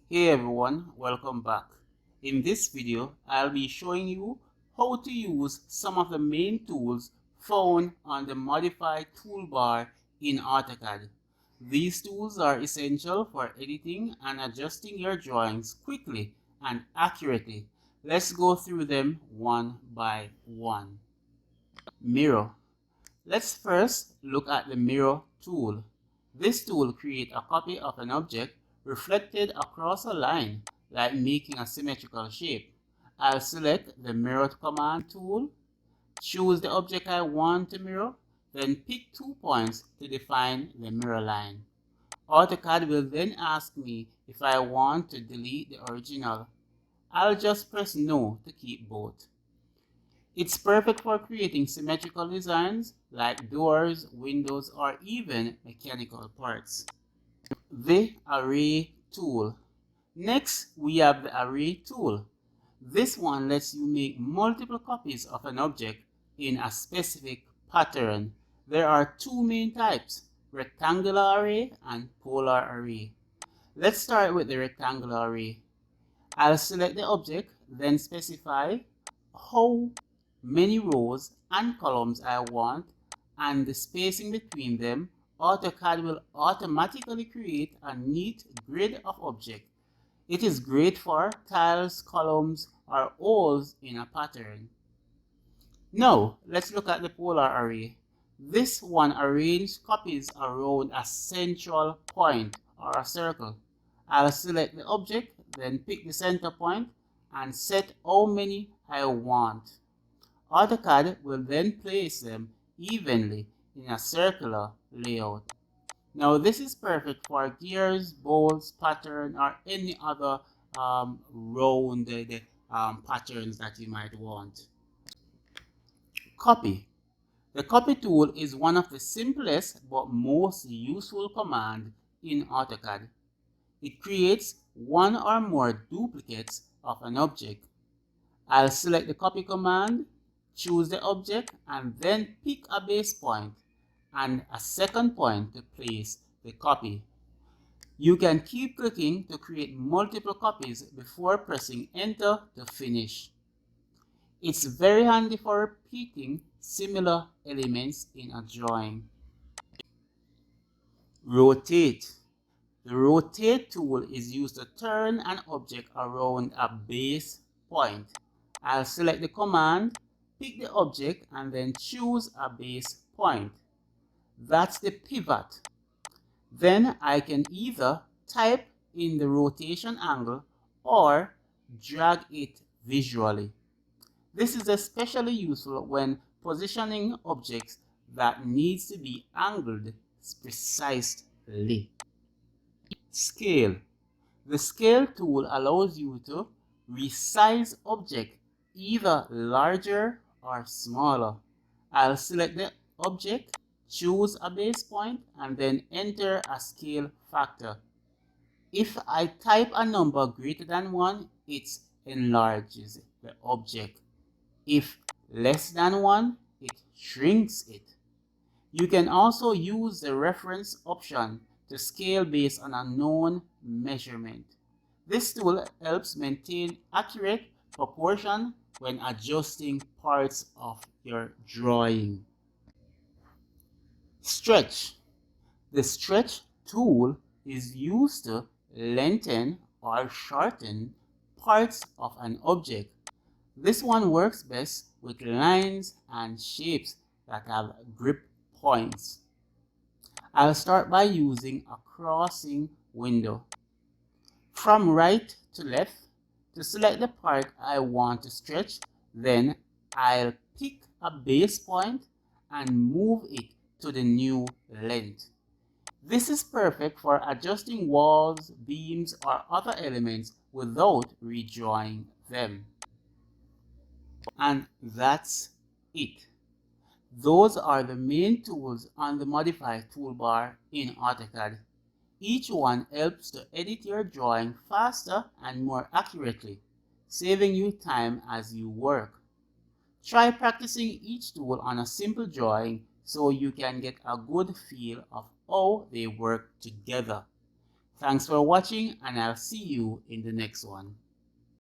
Hey everyone, welcome back. In this video, I'll be showing you how to use some of the main tools found on the Modify Toolbar in AutoCAD. These tools are essential for editing and adjusting your drawings quickly and accurately. Let's go through them one by one. Mirror. Let's first look at the Mirror tool. This tool creates a copy of an object reflected across a line, like making a symmetrical shape. I'll select the Mirror command tool, choose the object I want to mirror, then pick 2 points to define the mirror line. AutoCAD will then ask me if I want to delete the original. I'll just press no to keep both. It's perfect for creating symmetrical designs like doors, windows, or even mechanical parts. The Array tool. Next, we have the Array tool. This one lets you make multiple copies of an object in a specific pattern. There are two main types, rectangular array and polar array. Let's start with the rectangular array. I'll select the object, then specify how many rows and columns I want and the spacing between them. AutoCAD will automatically create a neat grid of objects. It is great for tiles, columns, or holes in a pattern. Now, let's look at the polar array. This one arranges copies around a central point or a circle. I'll select the object, then pick the center point and set how many I want. AutoCAD will then place them evenly in a circular layout. Now this is perfect for gears, bolts, pattern, or any other rounded patterns that you might want. Copy. The copy tool is one of the simplest but most useful commands in AutoCAD. It creates one or more duplicates of an object. I'll select the copy command, choose the object, and then pick a base point and a second point to place the copy. You can keep clicking to create multiple copies before pressing enter to finish. It's very handy for repeating similar elements in a drawing. Rotate. The rotate tool is used to turn an object around a base point. I'll select the command, pick the object, and then choose a base point. That's the pivot. Then I can either type in the rotation angle or drag it visually. This is especially useful when positioning objects that needs to be angled precisely. Scale. The scale tool allows you to resize object either larger or smaller. I'll select the object, choose a base point, and then enter a scale factor. If I type a number greater than 1, it enlarges the object. If less than 1, it shrinks it. You can also use the reference option to scale based on a known measurement. This tool helps maintain accurate proportion when adjusting parts of your drawing. Stretch. The stretch tool is used to lengthen or shorten parts of an object. This one works best with lines and shapes that have grip points. I'll start by using a crossing window. From right to left, to select the part I want to stretch, then I'll pick a base point and move it to the new length. This is perfect for adjusting walls, beams, or other elements without redrawing them. And that's it. Those are the main tools on the Modify toolbar in AutoCAD. Each one helps to edit your drawing faster and more accurately, saving you time as you work. Try practicing each tool on a simple drawing so you can get a good feel of how they work together. Thanks for watching, and I'll see you in the next one.